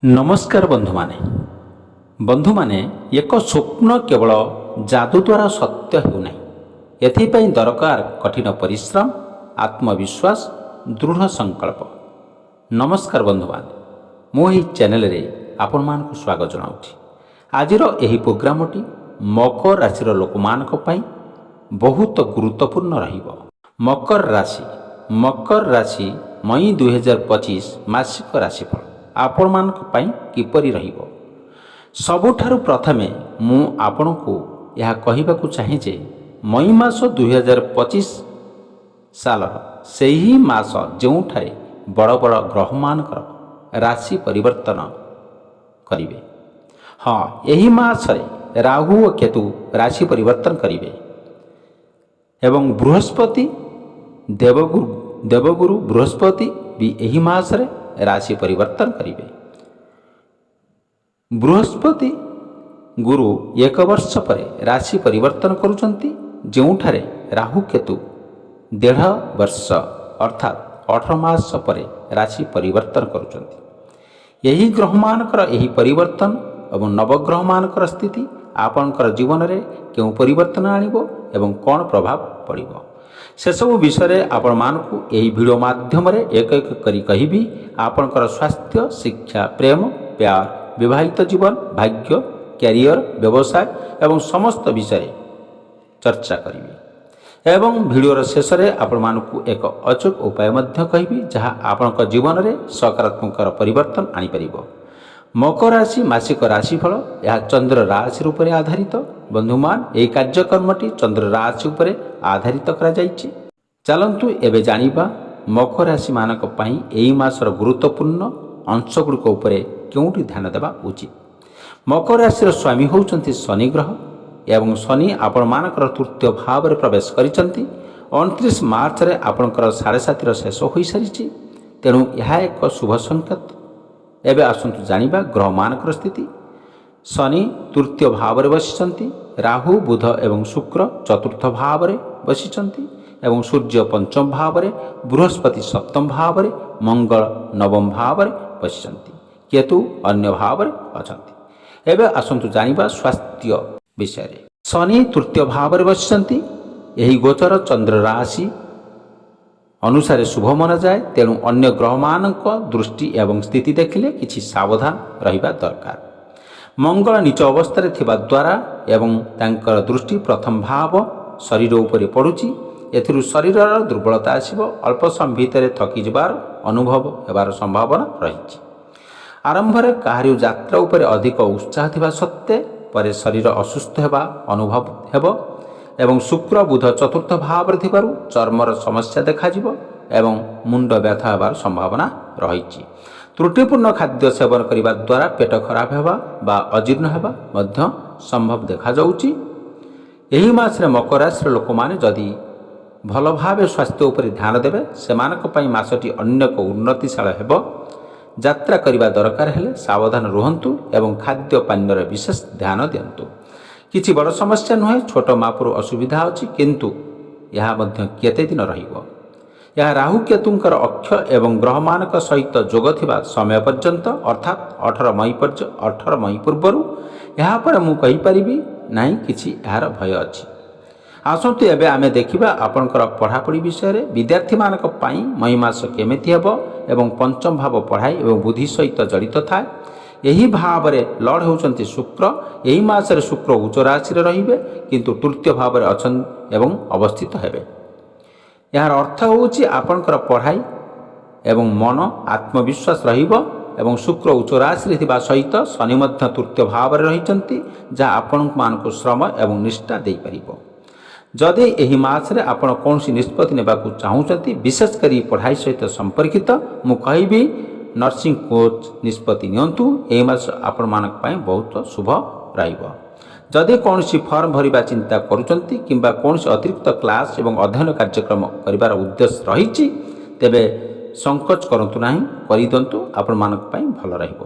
ନମସ୍କାର ବନ୍ଧୁମାନେ ଏକ ସ୍ୱପ୍ନ କେବଳ ଯାଦୁ ଦ୍ୱାରା ସତ୍ୟ ହେଉନାହିଁ। ଏଥିପାଇଁ ଦରକାର କଠିନ ପରିଶ୍ରମ, ଆତ୍ମବିଶ୍ୱାସ, ଦୃଢ଼ ସଂକଳ୍ପ। ନମସ୍କାର ବନ୍ଧୁମାନେ, ମୁଁ ଏହି ଚ୍ୟାନେଲରେ ଆପଣମାନଙ୍କୁ ସ୍ୱାଗତ ଜଣାଉଛି। ଆଜିର ଏହି ପ୍ରୋଗ୍ରାମଟି ମକର ରାଶିର ଲୋକମାନଙ୍କ ପାଇଁ ବହୁତ ଗୁରୁତ୍ୱପୂର୍ଣ୍ଣ ରହିବ। ମକର ରାଶି ମଇ 2025 ମାସିକ ରାଶିଫଳ ଆପଣମାନଙ୍କ ପାଇଁ କିପରି ରହିବ? ସବୁଠାରୁ ପ୍ରଥମେ ମୁଁ ଆପଣଙ୍କୁ ଏହା କହିବାକୁ ଚାହେଁ ଯେ ମଇ ମାସ 2025 ସାଲର ସେହି ମାସ ଯେଉଁଠାରେ ବଡ଼ ବଡ଼ ଗ୍ରହମାନଙ୍କର ରାଶି ପରିବର୍ତ୍ତନ କରିବେ। ଏହି ମାସରେ ରାହୁ ଓ କେତୁ ରାଶି ପରିବର୍ତ୍ତନ କରିବେ ଏବଂ ବୃହସ୍ପତି ଦେବଗୁରୁ ବୃହସ୍ପତି ବି ଏହି ମାସରେ ରାଶି ପରିବର୍ତ୍ତନ କରିବେ। ବୃହସ୍ପତି ଗୁରୁ 1 ବର୍ଷ ପରେ ରାଶି ପରିବର୍ତ୍ତନ କରୁଛନ୍ତି, ଯେଉଁଠାରେ ରାହୁ କେତୁ 1.5 ବର୍ଷ ଅର୍ଥାତ୍ 18 ମାସ ପରେ ରାଶି ପରିବର୍ତ୍ତନ କରୁଛନ୍ତି। ଏହି ଗ୍ରହମାନଙ୍କର ଏହି ପରିବର୍ତ୍ତନ ଏବଂ ନବଗ୍ରହମାନଙ୍କର ସ୍ଥିତି ଆପଣଙ୍କର ଜୀବନରେ କେଉଁ ପରିବର୍ତ୍ତନ ଆଣିବ ଏବଂ କ'ଣ ପ୍ରଭାବ ପଡ଼ିବ, ସେସବୁ ବିଷୟରେ ଆପଣମାନଙ୍କୁ ଏହି ଭିଡ଼ିଓ ମାଧ୍ୟମରେ ଏକ ଏକ କରି କହିବି। ଆପଣଙ୍କର ସ୍ୱାସ୍ଥ୍ୟ, ଶିକ୍ଷା, ପ୍ରେମ, ପ୍ୟାର, ବିବାହିତ ଜୀବନ, ଭାଗ୍ୟ, କ୍ୟାରିୟର, ବ୍ୟବସାୟ ଏବଂ ସମସ୍ତ ବିଷୟରେ ଚର୍ଚ୍ଚା କରିବି ଏବଂ ଭିଡ଼ିଓର ଶେଷରେ ଆପଣମାନଙ୍କୁ ଏକ ଅଚୂକ ଉପାୟ ମଧ୍ୟ କହିବି, ଯାହା ଆପଣଙ୍କ ଜୀବନରେ ସକାରାତ୍ମକ ପରିବର୍ତ୍ତନ ଆଣିପାରିବ। ମକର ରାଶି ମାସିକ ରାଶିଫଳ ଏହା ଚନ୍ଦ୍ର ରାଶି ଉପରେ ଆଧାରିତ। ବନ୍ଧୁମାନ, ଏହି କାର୍ଯ୍ୟକ୍ରମଟି ଚନ୍ଦ୍ର ରାଶି ଉପରେ ଆଧାରିତ କରାଯାଇଛି। ଚାଲନ୍ତୁ ଏବେ ଜାଣିବା ମକର ରାଶିମାନଙ୍କ ପାଇଁ ଏହି ମାସର ଗୁରୁତ୍ୱପୂର୍ଣ୍ଣ ଅଂଶଗୁଡ଼ିକ ଉପରେ କେଉଁଠି ଧ୍ୟାନ ଦେବା ଉଚିତ। ମକର ରାଶିର ସ୍ୱାମୀ ହେଉଛନ୍ତି ଶନି ଗ୍ରହ ଏବଂ ଶନି ଆପଣମାନଙ୍କର ତୃତୀୟ ଭାବରେ ପ୍ରବେଶ କରିଛନ୍ତି। 29 ମାର୍ଚ୍ଚରେ ଆପଣଙ୍କର 7.5ର ଶେଷ ହୋଇସାରିଛି, ତେଣୁ ଏହା ଏକ ଶୁଭ ସଂକେତ। ଏବେ ଆସନ୍ତୁ ଜାଣିବା ଗ୍ରହମାନଙ୍କର ସ୍ଥିତି। ଶନି ତୃତୀୟ ଭାବରେ ବସିଛନ୍ତି, ରାହୁ, ବୁଧ ଏବଂ ଶୁକ୍ର ଚତୁର୍ଥ ଭାବରେ ବସିଛନ୍ତି ଏବଂ ସୂର୍ଯ୍ୟ ପଞ୍ଚମ ଭାବରେ, ବୃହସ୍ପତି ସପ୍ତମ ଭାବରେ, ମଙ୍ଗଳ ନବମ ଭାବରେ ବସିଛନ୍ତି, କେତୁ ଅନ୍ୟ ଭାବରେ ଅଛନ୍ତି। ଏବେ ଆସନ୍ତୁ ଜାଣିବା ସ୍ୱାସ୍ଥ୍ୟ ବିଷୟରେ। ଶନି ତୃତୀୟ ଭାବରେ ବସିଛନ୍ତି। ଏହି ଗୋଚର ଚନ୍ଦ୍ର ରାଶି ଅନୁସାରେ ଶୁଭ ମନାଯାଏ, ତେଣୁ ଅନ୍ୟ ଗ୍ରହମାନଙ୍କ ଦୃଷ୍ଟି ଏବଂ ସ୍ଥିତି ଦେଖିଲେ କିଛି ସାବଧାନ ରହିବା ଦରକାର। ମଙ୍ଗଳ ନିଚ ଅବସ୍ଥାରେ ଥିବା ଦ୍ୱାରା ଏବଂ ତାଙ୍କର ଦୃଷ୍ଟି ପ୍ରଥମ ଭାବ ଶରୀର ଉପରେ ପଡ଼ୁଛି। ଏଥିରୁ ଶରୀରର ଦୁର୍ବଳତା ଆସିବ, ଅଳ୍ପ ସମୟ ଭିତରେ ଥକିଯିବାର ଅନୁଭବ ହେବାର ସମ୍ଭାବନା ରହିଛି। ଆରମ୍ଭରେ କାହାରି ଯାତ୍ରା ଉପରେ ଅଧିକ ଉତ୍ସାହ ଥିବା ସତ୍ତ୍ୱେ ପରେ ଶରୀର ଅସୁସ୍ଥ ହେବା ଅନୁଭବ ହେବ ଏବଂ ଶୁକ୍ର ବୁଧ ଚତୁର୍ଥ ଭାବରେ ଥିବାରୁ ଚର୍ମର ସମସ୍ୟା ଦେଖାଯିବ ଏବଂ ମୁଣ୍ଡ ବ୍ୟଥା ହେବାର ସମ୍ଭାବନା ରହିଛି। ତ୍ରୁଟିପୂର୍ଣ୍ଣ ଖାଦ୍ୟ ସେବନ କରିବା ଦ୍ୱାରା ପେଟ ଖରାପ ହେବା ବା ଅଜୀର୍ଣ୍ଣ ହେବା ମଧ୍ୟ ସମ୍ଭବ ଦେଖାଯାଉଛି। ଏହି ମାସରେ ମକର ରାଶିର ଲୋକମାନେ ଯଦି ଭଲ ଭାବେ ସ୍ୱାସ୍ଥ୍ୟ ଉପରେ ଧ୍ୟାନ ଦେବେ, ସେମାନଙ୍କ ପାଇଁ ମାସଟି ଅନେକ ଉନ୍ନତିଶାଳ ହେବ। ଯାତ୍ରା କରିବା ଦରକାର ହେଲେ ସାବଧାନ ରୁହନ୍ତୁ ଏବଂ ଖାଦ୍ୟ ପାନୀୟର ବିଶେଷ ଧ୍ୟାନ ଦିଅନ୍ତୁ। କିଛି ବଡ଼ ସମସ୍ୟା ନୁହେଁ, ଛୋଟ ମାପରୁ ଅସୁବିଧା ଅଛି, କିନ୍ତୁ ଏହା ମଧ୍ୟ କେତେ ଦିନ ରହିବ? ଏହା ରାହୁ କେତୁଙ୍କର ଅକ୍ଷ ଏବଂ ଗ୍ରହମାନଙ୍କ ସହିତ ଯୋଗ ଥିବା ସମୟ ପର୍ଯ୍ୟନ୍ତ, ଅର୍ଥାତ୍ 18 ମଇ ପୂର୍ବରୁ। ଏହାପରେ ମୁଁ କହିପାରିବି ନାହିଁ କିଛି ଏହାର ଭୟ ଅଛି। ଆସନ୍ତୁ ଏବେ ଆମେ ଦେଖିବା ଆପଣଙ୍କର ପଢ଼ାପଢ଼ି ବିଷୟରେ। ବିଦ୍ୟାର୍ଥୀମାନଙ୍କ ପାଇଁ ମଇ ମାସ କେମିତି ହେବ ଏବଂ ପଞ୍ଚମ ଭାବ ପଢ଼ାଇ ଏବଂ ବୁଦ୍ଧି ସହିତ ଜଡ଼ିତ ଥାଏ। ଏହି ଭାବରେ ଲର୍ଡ଼ ହେଉଛନ୍ତି ଶୁକ୍ର। ଏହି ମାସରେ ଶୁକ୍ର ଉଚ୍ଚ ରାଶିରେ ରହିବେ, କିନ୍ତୁ ତୃତୀୟ ଭାବରେ ଅଛନ୍ତି ଏବଂ ଅବସ୍ଥିତ ହେବେ। ଏହାର ଅର୍ଥ ହେଉଛି ଆପଣଙ୍କର ପଢ଼ାଇ ଏବଂ ମନ ଆତ୍ମବିଶ୍ୱାସ ରହିବ ଏବଂ ଶୁକ୍ର ଉଚ୍ଚ ରାଶିରେ ଥିବା ସହିତ ଶନି ମଧ୍ୟ ତୃତୀୟ ଭାବରେ ରହିଛନ୍ତି, ଯାହା ଆପଣମାନଙ୍କୁ ଶ୍ରମ ଏବଂ ନିଷ୍ଠା ଦେଇପାରିବ। ଯଦି ଏହି ମାସରେ ଆପଣ କୌଣସି ନିଷ୍ପତ୍ତି ନେବାକୁ ଚାହୁଁଛନ୍ତି, ବିଶେଷ କରି ପଢ଼ାଇ ସହିତ ସମ୍ପର୍କିତ, ମୁଁ କହିବି ନର୍ସିଂ କୋଚ୍ ନିଷ୍ପତ୍ତି ନିଅନ୍ତୁ। ଏହି ମାସ ଆପଣମାନଙ୍କ ପାଇଁ ବହୁତ ଶୁଭ ରହିବ। ଯଦି କୌଣସି ଫର୍ମ ଭରିବା ଚିନ୍ତା କରୁଛନ୍ତି କିମ୍ବା କୌଣସି ଅତିରିକ୍ତ କ୍ଲାସ୍ ଏବଂ ଅଧ୍ୟୟନ କାର୍ଯ୍ୟକ୍ରମ କରିବାର ଉଦ୍ଦେଶ୍ୟ ରହିଛି, ତେବେ ସଂକୋଚ କରନ୍ତୁ ନାହିଁ, କରିଦିଅନ୍ତୁ, ଆପଣମାନଙ୍କ ପାଇଁ ଭଲ ରହିବ।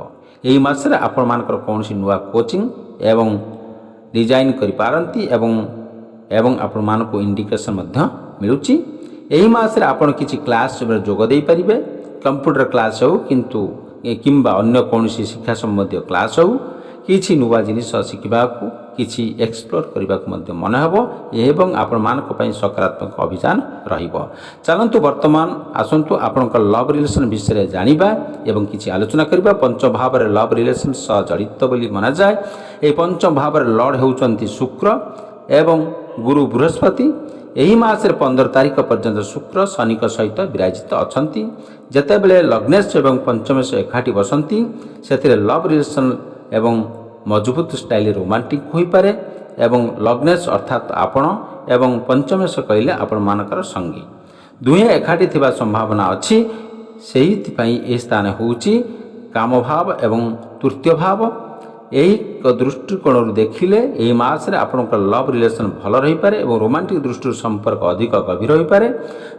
ଏହି ମାସରେ ଆପଣମାନଙ୍କର କୌଣସି ନୂଆ କୋଚିଂ ଏବଂ ଡିଜାଇନ୍ କରିପାରନ୍ତି ଏବଂ ଆପଣମାନଙ୍କୁ ଇଣ୍ଡିକେସନ୍ ମଧ୍ୟ ମିଳୁଛି। ଏହି ମାସରେ ଆପଣ କିଛି କ୍ଲାସ୍ ଯୋଗ ଦେଇପାରିବେ, କମ୍ପ୍ୟୁଟର କ୍ଲାସ୍ ହେଉ, କିନ୍ତୁ କିମ୍ବା ଅନ୍ୟ କୌଣସି ଶିକ୍ଷା ସମ୍ବନ୍ଧୀୟ କ୍ଲାସ୍ ହେଉ କିଛି ନୂଆ ଜିନିଷ ଶିଖିବାକୁ କିଛି ଏକ୍ସପ୍ଲୋର କରିବାକୁ ମଧ୍ୟ ମନେ ହେବ ଏବଂ ଆପଣମାନଙ୍କ ପାଇଁ ସକାରାତ୍ମକ ଅଭିଯାନ ରହିବ। ଚାଲନ୍ତୁ ବର୍ତ୍ତମାନ ଆସନ୍ତୁ ଆପଣଙ୍କ ଲଭ୍ ରିଲେସନ୍ ବିଷୟରେ ଜାଣିବା ଏବଂ କିଛି ଆଲୋଚନା କରିବା। ପଞ୍ଚମ ଭାବରେ ଲଭ୍ ରିଲେସନ୍ ସହ ଜଡ଼ିତ ବୋଲି ମନାଯାଏ। ଏହି ପଞ୍ଚମ ଭାବରେ ଲର୍ଡ଼ ହେଉଛନ୍ତି ଶୁକ୍ର ଏବଂ ଗୁରୁ ବୃହସ୍ପତି। ଏହି ମାସରେ 15 ତାରିଖ ପର୍ଯ୍ୟନ୍ତ ଶୁକ୍ର ଶନିଙ୍କ ସହିତ ବିରାଜିତ ଅଛନ୍ତି। ଯେତେବେଳେ ଲଗ୍ନେଶ ଏବଂ ପଞ୍ଚମେଶ ଏକାଠି ବସନ୍ତି ସେଥିରେ ଲଭ୍ ରିଲେସନ୍ ଏବଂ ମଜବୁତ ଷ୍ଟାଇଲ୍ ରୋମାଣ୍ଟିକ୍ ହୋଇପାରେ ଏବଂ ଲଗ୍ନେଶ ଅର୍ଥାତ୍ ଆପଣ ଏବଂ ପଞ୍ଚମେଶ କହିଲେ ଆପଣମାନଙ୍କର ସଙ୍ଗୀ ଦୁହେଁ ଏକାଠି ଥିବା ସମ୍ଭାବନା ଅଛି। ସେଇଥିପାଇଁ ଏହି ସ୍ଥାନ ହେଉଛି କାମଭାବ ଏବଂ ତୃତୀୟ ଭାବ। ଏହି ଦୃଷ୍ଟିକୋଣରୁ ଦେଖିଲେ ଏହି ମାସରେ ଆପଣଙ୍କର ଲଭ୍ ରିଲେସନ୍ ଭଲ ରହିପାରେ ଏବଂ ରୋମାଣ୍ଟିକ୍ ଦୃଷ୍ଟିରୁ ସମ୍ପର୍କ ଅଧିକ ଗଭୀର ହୋଇପାରେ।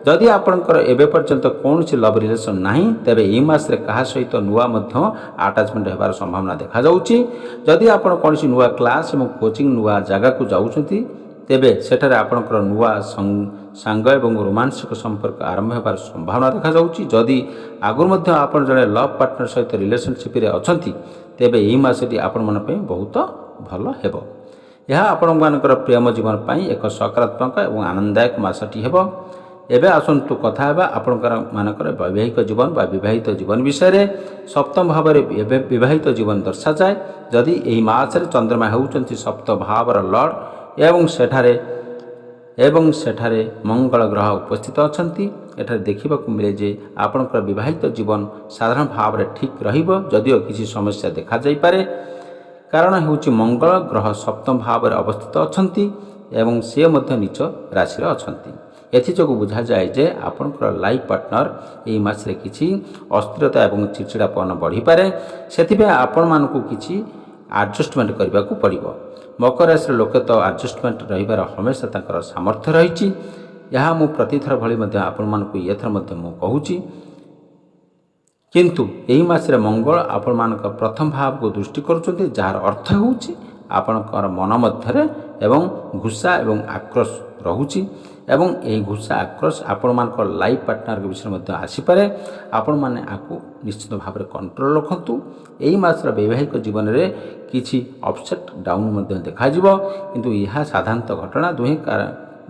ଯଦି ଆପଣଙ୍କର ଏବେ ପର୍ଯ୍ୟନ୍ତ କୌଣସି ଲଭ୍ ରିଲେସନ୍ ନାହିଁ ତେବେ ଏହି ମାସରେ କାହା ସହିତ ନୂଆ ମଧ୍ୟ ଆଟାଚମେଣ୍ଟ ହେବାର ସମ୍ଭାବନା ଦେଖାଯାଉଛି। ଯଦି ଆପଣ କୌଣସି ନୂଆ କ୍ଲାସ୍ ଏବଂ କୋଚିଂ ନୂଆ ଜାଗାକୁ ଯାଉଛନ୍ତି ତେବେ ସେଠାରେ ଆପଣଙ୍କର ନୂଆ ସାଙ୍ଗ ଏବଂ ରୋମାଂସିକ ସମ୍ପର୍କ ଆରମ୍ଭ ହେବାର ସମ୍ଭାବନା ଦେଖାଯାଉଛି। ଯଦି ଆଗରୁ ମଧ୍ୟ ଆପଣ ଜଣେ ଲଭ୍ ପାର୍ଟନର ସହିତ ରିଲେସନସିପ୍ରେ ଅଛନ୍ତି ତେବେ ଏହି ମାସଟି ଆପଣମାନଙ୍କ ପାଇଁ ବହୁତ ଭଲ ହେବ। ଏହା ଆପଣମାନଙ୍କର ପ୍ରେମ ଜୀବନ ପାଇଁ ଏକ ସକାରାତ୍ମକ ଏବଂ ଆନନ୍ଦଦାୟକ ମାସଟି ହେବ। ଏବେ ଆସନ୍ତୁ କଥା ହେବା ଆପଣମାନଙ୍କର ବୈବାହିକ ଜୀବନ ବା ବିବାହିତ ଜୀବନ ବିଷୟରେ। ସପ୍ତମ ଭାବରେ ବିବାହିତ ଜୀବନ ଦର୍ଶାଯାଏ। ଯଦି ଏହି ମାସରେ ଚନ୍ଦ୍ରମା ହେଉଛନ୍ତି ସପ୍ତମ ଭାବର ଲର୍ଡ଼ ଏବଂ ସେଠାରେ ମଙ୍ଗଳ ଗ୍ରହ ଉପସ୍ଥିତ ଅଛନ୍ତି। ଏଠାରେ ଦେଖିବାକୁ ମିଳେ ଯେ ଆପଣଙ୍କର ବିବାହିତ ଜୀବନ ସାଧାରଣ ଭାବରେ ଠିକ୍ ରହିବ, ଯଦିଓ କିଛି ସମସ୍ୟା ଦେଖାଯାଇପାରେ। କାରଣ ହେଉଛି ମଙ୍ଗଳ ଗ୍ରହ ସପ୍ତମ ଭାବରେ ଅବସ୍ଥିତ ଅଛନ୍ତି ଏବଂ ସେ ମଧ୍ୟ ନିଜ ରାଶିରେ ଅଛନ୍ତି। ଏଥିଯୋଗୁଁ ବୁଝାଯାଏ ଯେ ଆପଣଙ୍କର ଲାଇଫ୍ ପାର୍ଟନର ଏହି ମାସରେ କିଛି ଅସ୍ଥିରତା ଏବଂ ଚିଡ଼ଚିଡ଼ାପନ ବଢ଼ିପାରେ। ସେଥିପାଇଁ ଆପଣମାନଙ୍କୁ କିଛି ଆଡ଼ଜଷ୍ଟମେଣ୍ଟ କରିବାକୁ ପଡ଼ିବ। ମକର ରାଶିର ଲୋକେ ତ ଆଡ଼ଜଷ୍ଟମେଣ୍ଟ ରହିବାର ହମେଶା ତାଙ୍କର ସାମର୍ଥ୍ୟ ରହିଛି। ଏହା ମୁଁ ପ୍ରତିଥର ଭଳି ମଧ୍ୟ ଆପଣମାନଙ୍କୁ ଏଥର ମଧ୍ୟ ମୁଁ କହୁଛି। କିନ୍ତୁ ଏହି ମାସରେ ମଙ୍ଗଳ ଆପଣମାନଙ୍କ ପ୍ରଥମ ଭାବକୁ ଦୃଷ୍ଟି କରୁଛନ୍ତି, ଯାହାର ଅର୍ଥ ହେଉଛି ଆପଣଙ୍କର ମନ ମଧ୍ୟରେ ଏବଂ ଘୁସା ଏବଂ ଆକ୍ରୋଶ ରହୁଛି ଏବଂ ଏହି ଘୁସା ଆକ୍ରୋଶ ଆପଣମାନଙ୍କର ଲାଇଫ୍ ପାର୍ଟନରଙ୍କ ବିଷୟରେ ମଧ୍ୟ ଆସିପାରେ। ଆପଣମାନେ ଆକୁ ନିଶ୍ଚିତ ଭାବରେ କଣ୍ଟ୍ରୋଲ ରଖନ୍ତୁ। ଏହି ମାସର ବୈବାହିକ ଜୀବନରେ କିଛି ଅପସେଟ୍ ଡାଉନ୍ ମଧ୍ୟ ଦେଖାଯିବ, କିନ୍ତୁ ଏହା ସାଧାରଣତଃ ଘଟଣା।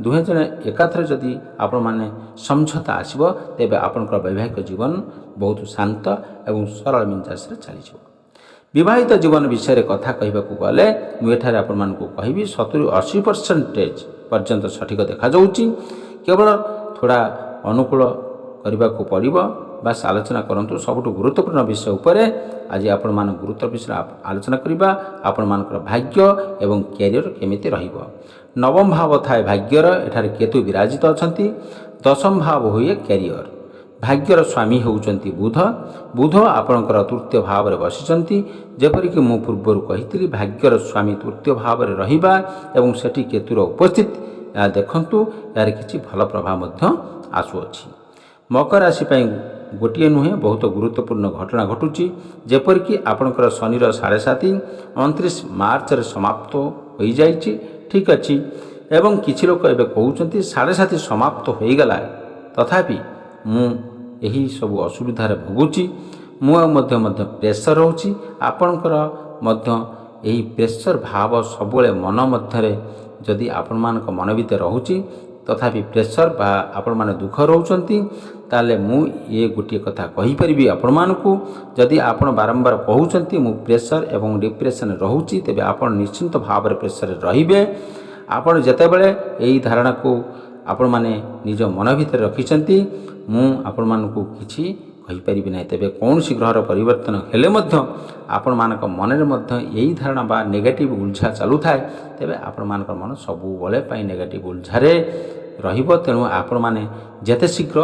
ଦୁହେଁ ଜଣେ ଏକାଥରେ ଯଦି ଆପଣମାନେ ସମଝୋତା ଆସିବ ତେବେ ଆପଣଙ୍କର ବୈବାହିକ ଜୀବନ ବହୁତ ଶାନ୍ତ ଏବଂ ସରଳ ମିଜାଜରେ ଚାଲିଯିବ। ବିବାହିତ ଜୀବନ ବିଷୟରେ କଥା କହିବାକୁ ଗଲେ ମୁଁ ଏଠାରେ ଆପଣମାନଙ୍କୁ କହିବି 70-80% ପର୍ଯ୍ୟନ୍ତ ସଠିକ ଦେଖାଯାଉଛି। କେବଳ ଥୋଡ଼ା ଅନୁକୂଳ କରିବାକୁ ପଡ଼ିବ। ବାସ୍ ଆଲୋଚନା କରନ୍ତୁ ସବୁଠୁ ଗୁରୁତ୍ୱପୂର୍ଣ୍ଣ ବିଷୟ ଉପରେ। ଆଜି ଆପଣମାନଙ୍କ ଗୁରୁତ୍ୱ ବିଷୟରେ ଆଲୋଚନା କରିବା। ଆପଣମାନଙ୍କର ଭାଗ୍ୟ ଏବଂ କ୍ୟାରିୟର କେମିତି ରହିବ। ନବମ ଭାବ ଥାଏ ଭାଗ୍ୟର, ଏଠାରେ କେତୁ ବିରାଜିତ ଅଛନ୍ତି। ଦଶମ ଭାବ ହୁଏ କ୍ୟାରିୟର। ଭାଗ୍ୟର ସ୍ୱାମୀ ହେଉଛନ୍ତି ବୁଧ ଆପଣଙ୍କର ତୃତୀୟ ଭାବରେ ବସିଛନ୍ତି। ଯେପରିକି ମୁଁ ପୂର୍ବରୁ କହିଥିଲି ଭାଗ୍ୟର ସ୍ୱାମୀ ତୃତୀୟ ଭାବରେ ରହିବା ଏବଂ ସେଠି କେତୁର ଉପସ୍ଥିତି, ଏହା ଦେଖନ୍ତୁ ଏହାର କିଛି ଭଲ ପ୍ରଭାବ ମଧ୍ୟ ଆସୁଅଛି। ମକର ରାଶି ପାଇଁ ଗୋଟିଏ ନୁହେଁ ବହୁତ ଗୁରୁତ୍ୱପୂର୍ଣ୍ଣ ଘଟଣା ଘଟୁଛି। ଯେପରିକି ଆପଣଙ୍କର ଶନିର 7.5 29 ମାର୍ଚ୍ଚରେ ସମାପ୍ତ ହୋଇଯାଇଛି, ଠିକ୍ ଅଛି। ଏବଂ କିଛି ଲୋକ ଏବେ କହୁଛନ୍ତି 7.5 ସମାପ୍ତ ହୋଇଗଲା, ତଥାପି ମୁଁ ଏହି ସବୁ ଅସୁବିଧାରେ ଭୋଗୁଛି, ମୁଁ ମଧ୍ୟ ପ୍ରେସର ରହୁଛି। ଆପଣଙ୍କର ମଧ୍ୟ ଏହି ପ୍ରେସର ଭାବ ସବୁବେଳେ ମନ ମଧ୍ୟରେ ଯଦି ଆପଣମାନଙ୍କ ମନ ଭିତରେ ରହୁଛି ତଥାପି ପ୍ରେସର ବା ଆପଣମାନେ ଦୁଃଖ ରହୁଛନ୍ତି, ତାହେଲେ ମୁଁ ଗୋଟିଏ କଥା କହିପାରିବି ଆପଣମାନଙ୍କୁ, ଯଦି ଆପଣ ବାରମ୍ବାର କହୁଛନ୍ତି ମୁଁ ପ୍ରେସର ଏବଂ ଡିପ୍ରେସନରେ ରହୁଛି ତେବେ ଆପଣ ନିଶ୍ଚିନ୍ତ ଭାବରେ ପ୍ରେସରରେ ରହିବେ। ଆପଣ ଯେତେବେଳେ ଏହି ଧାରଣାକୁ ଆପଣମାନେ ନିଜ ମନ ଭିତରେ ରଖିଛନ୍ତି ମୁଁ ଆପଣମାନଙ୍କୁ କିଛି କହିପାରିବି ନାହିଁ। ତେବେ କୌଣସି ଗ୍ରହର ପରିବର୍ତ୍ତନ ହେଲେ ମଧ୍ୟ ଆପଣମାନଙ୍କ ମନରେ ମଧ୍ୟ ଏହି ଧାରଣା ବା ନେଗେଟିଭ୍ ଉର୍ଜା ଚାଲୁଥାଏ, ତେବେ ଆପଣମାନଙ୍କର ମନ ସବୁବେଳେ ପାଇଁ ନେଗେଟିଭ୍ ଉର୍ଜାରେ ରହିବ। ତେଣୁ ଆପଣମାନେ ଯେତେ ଶୀଘ୍ର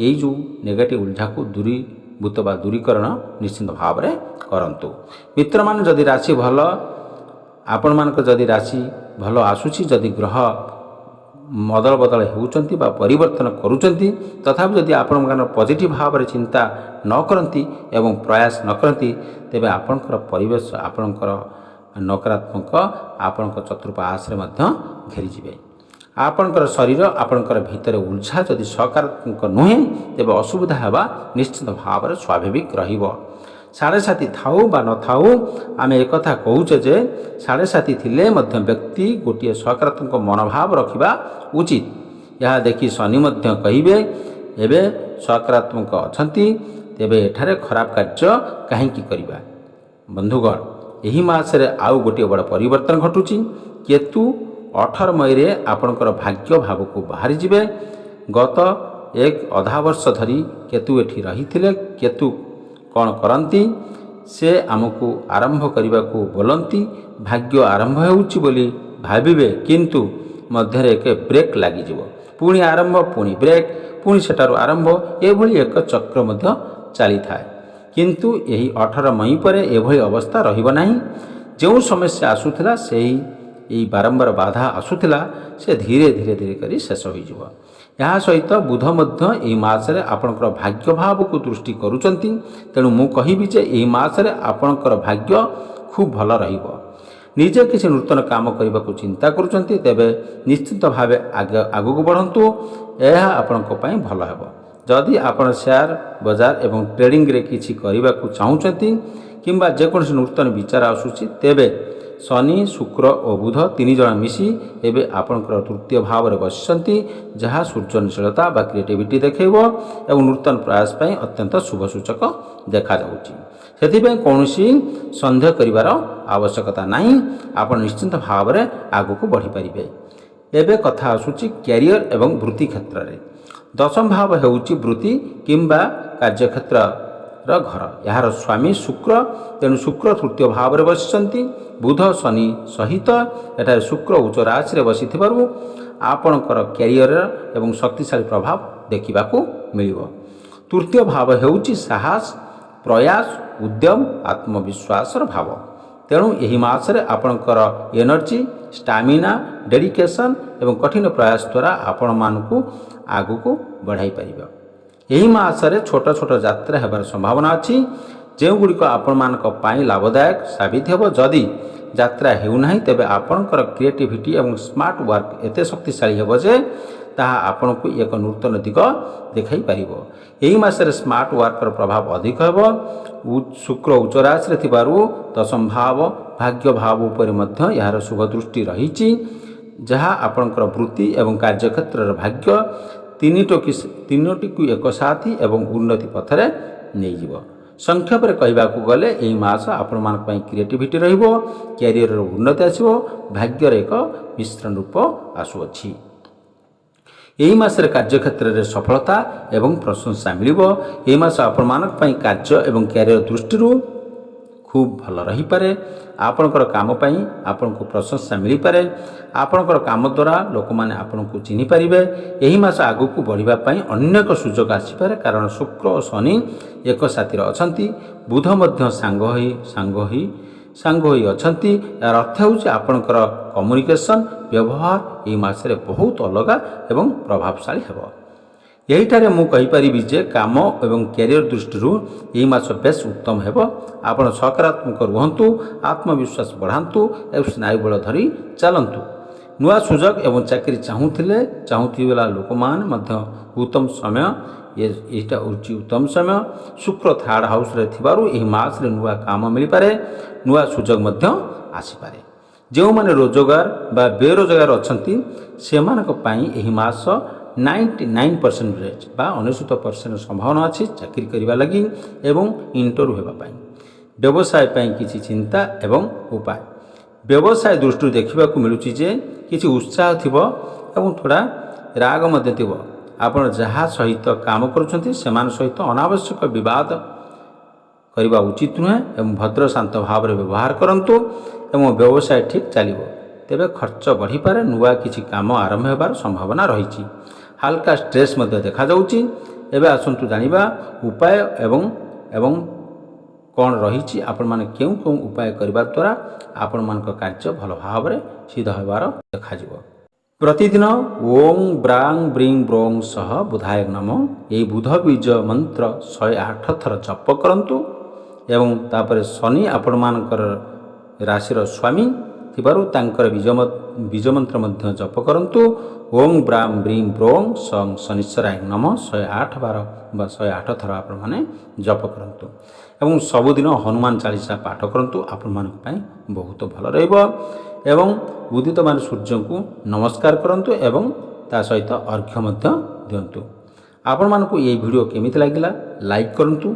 ଏଇ ଯେଉଁ ନେଗେଟିଭ୍ ଉର୍ଜାକୁ ଦୂରୀଭୂତ ବା ଦୂରୀକରଣ ନିଶ୍ଚିନ୍ତ ଭାବରେ କରନ୍ତୁ। ମିତ୍ରମାନେ ଯଦି ରାଶି ଭଲ ଆପଣମାନଙ୍କ ଯଦି ରାଶି ଭଲ ଆସୁଛି, ଯଦି ଗ୍ରହ ଅଦଳ ବଦଳ ହେଉଛନ୍ତି ବା ପରିବର୍ତ୍ତନ କରୁଛନ୍ତି, ତଥାପି ଯଦି ଆପଣଙ୍କର ପଜିଟିଭ୍ ଭାବରେ ଚିନ୍ତା ନ କରନ୍ତି ଏବଂ ପ୍ରୟାସ ନ କରନ୍ତି ତେବେ ଆପଣଙ୍କର ପରିବେଶ ଆପଣଙ୍କର ନକାରାତ୍ମକ ଆପଣଙ୍କ ଚତୁଃପାର୍ଶ୍ୱରେ ମଧ୍ୟ ଘେରିଯିବେ। ଆପଣଙ୍କର ଶରୀର ଆପଣଙ୍କର ଭିତରେ ଉର୍ଜା ଯଦି ସକାରାତ୍ମକ ନୁହେଁ ତେବେ ଅସୁବିଧା ହେବା ନିଶ୍ଚିତ ଭାବରେ ସ୍ୱାଭାବିକ ରହିବ। ସାଢ଼େ ସାତି ଥାଉ ବା ନଥାଉ ଆମେ ଏକଥା କହୁଛେ ଯେ ସାଢ଼େ ସାତି ଥିଲେ ମଧ୍ୟ ବ୍ୟକ୍ତି ଗୋଟିଏ ସକାରାତ୍ମକ ମନୋଭାବ ରଖିବା ଉଚିତ। ଏହା ଦେଖି ଶନି ମଧ୍ୟ କହିବେ ଏବେ ସକାରାତ୍ମକ ଅଛନ୍ତି, ତେବେ ଏଠାରେ ଖରାପ କାର୍ଯ୍ୟ କାହିଁକି କରିବା। ବନ୍ଧୁଗଣ, ଏହି ମାସରେ ଆଉ ଗୋଟିଏ ବଡ଼ ପରିବର୍ତ୍ତନ ଘଟୁଛି। କେତୁ 18 ମଇରେ ଆପଣଙ୍କର ଭାଗ୍ୟ ଭାବକୁ ବାହାରିଯିବେ। ଗତ ଅଧା ବର୍ଷ ଧରି କେତୁ ଏଠି ରହିଥିଲେ। କେତୁ କ'ଣ କରନ୍ତି? ସେ ଆମକୁ ଆରମ୍ଭ କରିବାକୁ ବୋଲନ୍ତି। ଭାଗ୍ୟ ଆରମ୍ଭ ହେଉଛି ବୋଲି ଭାବିବେ, କିନ୍ତୁ ମଧ୍ୟରେ ଏକ ବ୍ରେକ୍ ଲାଗିଯିବ। ପୁଣି ଆରମ୍ଭ, ପୁଣି ବ୍ରେକ୍, ପୁଣି ସେଠାରୁ ଆରମ୍ଭ, ଏଭଳି ଏକ ଚକ୍ର ମଧ୍ୟ ଚାଲିଥାଏ। କିନ୍ତୁ ଏହି 18 ମଇ ପରେ ଏଭଳି ଅବସ୍ଥା ରହିବ ନାହିଁ। ଯେଉଁ ସମସ୍ୟା ଆସୁଥିଲା, ଏହି ବାରମ୍ବାର ବାଧା ଆସୁଥିଲା, ସେ ଧୀରେ ଧୀରେ ଧୀରେ କରି ଶେଷ ହୋଇଯିବ। ଏହା ସହିତ ବୁଧ ମଧ୍ୟ ଏହି ମାସରେ ଆପଣଙ୍କର ଭାଗ୍ୟ ଭାବକୁ ଦୃଷ୍ଟି କରୁଛନ୍ତି। ତେଣୁ ମୁଁ କହିବି ଯେ ଏହି ମାସରେ ଆପଣଙ୍କର ଭାଗ୍ୟ ଖୁବ୍ ଭଲ ରହିବ। ନିଜେ କିଛି ନୂତନ କାମ କରିବାକୁ ଚିନ୍ତା କରୁଛନ୍ତି, ତେବେ ନିଶ୍ଚିତ ଭାବେ ଆଗକୁ ବଢ଼ନ୍ତୁ। ଏହା ଆପଣଙ୍କ ପାଇଁ ଭଲ ହେବ। ଯଦି ଆପଣ ସେୟାର ବଜାର ଏବଂ ଟ୍ରେଡିଂରେ କିଛି କରିବାକୁ ଚାହୁଁଛନ୍ତି କିମ୍ବା ଯେକୌଣସି ନୂତନ ବିଚାର ଆସୁଛି, ତେବେ ଶନି, ଶୁକ୍ର ଓ ବୁଧ 3 ଜଣ ମିଶି ଏବେ ଆପଣଙ୍କର ତୃତୀୟ ଭାବରେ ବସିଛନ୍ତି, ଯାହା ସୃଜନଶୀଳତା ବା କ୍ରିଏଟିଭିଟି ଦେଖାଇବ ଏବଂ ନୂତନ ପ୍ରୟାସ ପାଇଁ ଅତ୍ୟନ୍ତ ଶୁଭ ସୂଚକ ଦେଖାଯାଉଛି। ସେଥିପାଇଁ କୌଣସି ସନ୍ଦେହ କରିବାର ଆବଶ୍ୟକତା ନାହିଁ। ଆପଣ ନିଶ୍ଚିତ ଭାବରେ ଆଗକୁ ବଢ଼ିପାରିବେ। ଏବେ କଥା ଆସୁଛି କ୍ୟାରିୟର ଏବଂ ବୃତ୍ତି କ୍ଷେତ୍ରରେ। ଦଶମ ଭାବ ହେଉଛି ବୃତ୍ତି କିମ୍ବା କାର୍ଯ୍ୟକ୍ଷେତ୍ରର ଘର। ଏହାର ସ୍ୱାମୀ ଶୁକ୍ର, ତେଣୁ ଶୁକ୍ର ତୃତୀୟ ଭାବରେ ବସିଛନ୍ତି ବୁଧ ଶନି ସହିତ। ଏଠାରେ ଶୁକ୍ର ଉଚ୍ଚ ରାଶିରେ ବସିଥିବାରୁ ଆପଣଙ୍କର କ୍ୟାରିୟର ଏବଂ ଶକ୍ତିଶାଳୀ ପ୍ରଭାବ ଦେଖିବାକୁ ମିଳିବ। ତୃତୀୟ ଭାବ ହେଉଛି ସାହସ, ପ୍ରୟାସ, ଉଦ୍ୟମ, ଆତ୍ମବିଶ୍ୱାସର ଭାବ। ତେଣୁ ଏହି ମାସରେ ଆପଣଙ୍କର ଏନର୍ଜି, ଷ୍ଟାମିନା, ଡେଡିକେସନ୍ ଏବଂ କଠିନ ପ୍ରୟାସ ଦ୍ୱାରା ଆପଣମାନଙ୍କୁ ଆଗକୁ ବଢ଼ାଇ ପାରିବ। ଏହି ମାସରେ ଛୋଟ ଛୋଟ ଯାତ୍ରା ହେବାର ସମ୍ଭାବନା ଅଛି, ଯେଉଁଗୁଡ଼ିକ ଆପଣମାନଙ୍କ ପାଇଁ ଲାଭଦାୟକ ସାବିତ ହେବ। ଯଦି ଯାତ୍ରା ହେଉନାହିଁ, ତେବେ ଆପଣଙ୍କର କ୍ରିଏଟିଭିଟି ଏବଂ ସ୍ମାର୍ଟ ୱାର୍କ ଏତେ ଶକ୍ତିଶାଳୀ ହେବ ଯେ ତାହା ଆପଣଙ୍କୁ ଏକ ନୂତନ ଦିଗ ଦେଖାଇ ପାରିବ। ଏହି ମାସରେ ସ୍ମାର୍ଟ ୱାର୍କର ପ୍ରଭାବ ଅଧିକ ହେବ। ଶୁକ୍ର ଉଚ୍ଚ ରାଶିରେ ଥିବାରୁ ଦଶମ ଭାବ ଭାଗ୍ୟ ଭାବ ଉପରେ ମଧ୍ୟ ଏହାର ଶୁଭ ଦୃଷ୍ଟି ରହିଛି, ଯାହା ଆପଣଙ୍କର ବୃତ୍ତି ଏବଂ କାର୍ଯ୍ୟକ୍ଷେତ୍ରର ଭାଗ୍ୟ ତିନୋଟିକୁ ଏକସାଥୀ ଏବଂ ଉନ୍ନତି ପଥରେ ନେଇଯିବ। ସଂକ୍ଷେପରେ କହିବାକୁ ଗଲେ ଏହି ମାସ ଆପଣମାନଙ୍କ ପାଇଁ କ୍ରିଏଟିଭିଟି ରହିବ, କ୍ୟାରିୟରର ଉନ୍ନତି ଆସିବ, ଭାଗ୍ୟର ଏକ ମିଶ୍ରଣ ରୂପ ଆସୁଅଛି। ଏହି ମାସରେ କାର୍ଯ୍ୟକ୍ଷେତ୍ରରେ ସଫଳତା ଏବଂ ପ୍ରଶଂସା ମିଳିବ। ଏହି ମାସ ଆପଣମାନଙ୍କ ପାଇଁ କାର୍ଯ୍ୟ ଏବଂ କ୍ୟାରିୟର ଦୃଷ୍ଟିରୁ ଖୁବ୍ ଭଲ ରହିପାରେ। ଆପଣଙ୍କର କାମ ପାଇଁ ଆପଣଙ୍କୁ ପ୍ରଶଂସା ମିଳିପାରେ। ଆପଣଙ୍କର କାମ ଦ୍ୱାରା ଲୋକମାନେ ଆପଣଙ୍କୁ ଚିହ୍ନିପାରିବେ। ଏହି ମାସ ଆଗକୁ ବଢ଼ିବା ପାଇଁ ଅନେକ ସୁଯୋଗ ଆସିପାରେ, କାରଣ ଶୁକ୍ର ଓ ଶନି ଏକ ସାଥିରେ ଅଛନ୍ତି। ବୁଧ ମଧ୍ୟ ସାଙ୍ଗ ହୋଇ ଅଛନ୍ତି। ଏହାର ଅର୍ଥ ହେଉଛି ଆପଣଙ୍କର କମ୍ୟୁନିକେସନ୍ ବ୍ୟବହାର ଏହି ମାସରେ ବହୁତ ଅଲଗା ଏବଂ ପ୍ରଭାବଶାଳୀ ହେବ। ଏହିଠାରେ ମୁଁ କହିପାରିବି ଯେ କାମ ଏବଂ କ୍ୟାରିୟର ଦୃଷ୍ଟିରୁ ଏହି ମାସ ବେଶ୍ ଉତ୍ତମ ହେବ। ଆପଣ ସକାରାତ୍ମକ ରୁହନ୍ତୁ, ଆତ୍ମବିଶ୍ୱାସ ବଢ଼ାନ୍ତୁ ଏବଂ ସ୍ନାୟୁବଳ ଧରି ଚାଲନ୍ତୁ। ନୂଆ ସୁଯୋଗ ଏବଂ ଚାକିରି ଚାହୁଁଥିବା ଲୋକମାନେ ମଧ୍ୟ ଉତ୍ତମ ସମୟ। ଏଇଟା ହେଉଛି ଉତ୍ତମ ସମୟ। ଶୁକ୍ର 3rd ହାଉସ୍ରେ ଥିବାରୁ ଏହି ମାସରେ ନୂଆ କାମ ମିଳିପାରେ, ନୂଆ ସୁଯୋଗ ମଧ୍ୟ ଆସିପାରେ। ଯେଉଁମାନେ ରୋଜଗାର ବା ବେରୋଜଗାର ଅଛନ୍ତି, ସେମାନଙ୍କ ପାଇଁ ଏହି ମାସ 99% ବା 99% ସମ୍ଭାବନା ଅଛି ଚାକିରି କରିବା ଲାଗି ଏବଂ ଇଣ୍ଟରଭ୍ୟୁ ହେବା ପାଇଁ। ବ୍ୟବସାୟ ପାଇଁ କିଛି ଚିନ୍ତା ଏବଂ ଉପାୟ। ବ୍ୟବସାୟ ଦୃଷ୍ଟିରୁ ଦେଖିବାକୁ ମିଳୁଛି ଯେ କିଛି ଉତ୍ସାହ ଥିବ ଏବଂ ଥୋଡ଼ା ରାଗ ମଧ୍ୟ ଥିବ। ଆପଣ ଯାହା ସହିତ କାମ କରୁଛନ୍ତି ସେମାନଙ୍କ ସହିତ ଅନାବଶ୍ୟକ ବିବାଦ କରିବା ଉଚିତ ନୁହେଁ ଏବଂ ଭଦ୍ର ଶାନ୍ତ ଭାବରେ ବ୍ୟବହାର କରନ୍ତୁ ଏବଂ ବ୍ୟବସାୟ ଠିକ୍ ଚାଲିବ। ତେବେ ଖର୍ଚ୍ଚ ବଢ଼ିପାରେ। ନୂଆ କିଛି କାମ ଆରମ୍ଭ ହେବାର ସମ୍ଭାବନା ରହିଛି। ହାଲକା ଷ୍ଟ୍ରେସ୍ ମଧ୍ୟ ଦେଖାଯାଉଛି। ଏବେ ଆସନ୍ତୁ ଜାଣିବା ଉପାୟ ଏବଂ କ'ଣ ରହିଛି। ଆପଣମାନେ କେଉଁ ଉପାୟ କରିବା ଦ୍ୱାରା ଆପଣମାନଙ୍କ କାର୍ଯ୍ୟ ଭଲ ଭାବରେ ସିଦ୍ଧ ହେବାର ଦେଖାଯିବ। ପ୍ରତିଦିନ ଓଁ ବ୍ରାଂ ବ୍ରିଂ ବ୍ରୋଂ ସହ ବୁଧାୟ ନମଃ ଏହି ବୁଧ ବୀଜ ମନ୍ତ୍ର 108 ଥର ଜପ କରନ୍ତୁ ଏବଂ ତାପରେ ଶନି ଆପଣମାନଙ୍କର ରାଶିର ସ୍ୱାମୀ ଥିବାରୁ ତାଙ୍କର ବୀଜ ମନ୍ତ୍ର ମଧ୍ୟ ଜପ କରନ୍ତୁ। ଓଂ ବ୍ରାଂ ବ୍ରିଂ ବ୍ରୋଂ ସଂ ଶନିଶ୍ୱରାୟ ନମଃ 108 ବାର ବା 108 ଥର ଆପଣମାନେ ଜପ କରନ୍ତୁ ଏବଂ ସବୁଦିନ ହନୁମାନ ଚାଳିଶା ପାଠ କରନ୍ତୁ। ଆପଣମାନଙ୍କ ପାଇଁ ବହୁତ ଭଲ ରହିବ ଏବଂ ଉଦିତମାନ ସୂର୍ଯ୍ୟଙ୍କୁ ନମସ୍କାର କରନ୍ତୁ ଏବଂ ତା ସହିତ ଅର୍ଘ୍ୟ ମଧ୍ୟ ଦିଅନ୍ତୁ। ଆପଣମାନଙ୍କୁ ଏହି ଭିଡ଼ିଓ କେମିତି ଲାଗିଲା ଲାଇକ୍ କରନ୍ତୁ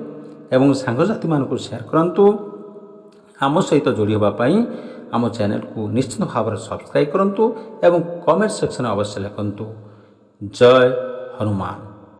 ଏବଂ ସାଙ୍ଗସାଥିମାନଙ୍କୁ ସେୟାର କରନ୍ତୁ। ଆମ ସହିତ ଯୋଡ଼ି ହେବା ପାଇଁ ଆମ ଚ୍ୟାନେଲକୁ ନିଶ୍ଚିତ ଭାବରେ ସବସ୍କ୍ରାଇବ୍ କରନ୍ତୁ ଏବଂ କମେଣ୍ଟ ସେକ୍ସନରେ ଅବଶ୍ୟ ଲେଖନ୍ତୁ ଜୟ ହନୁମାନ।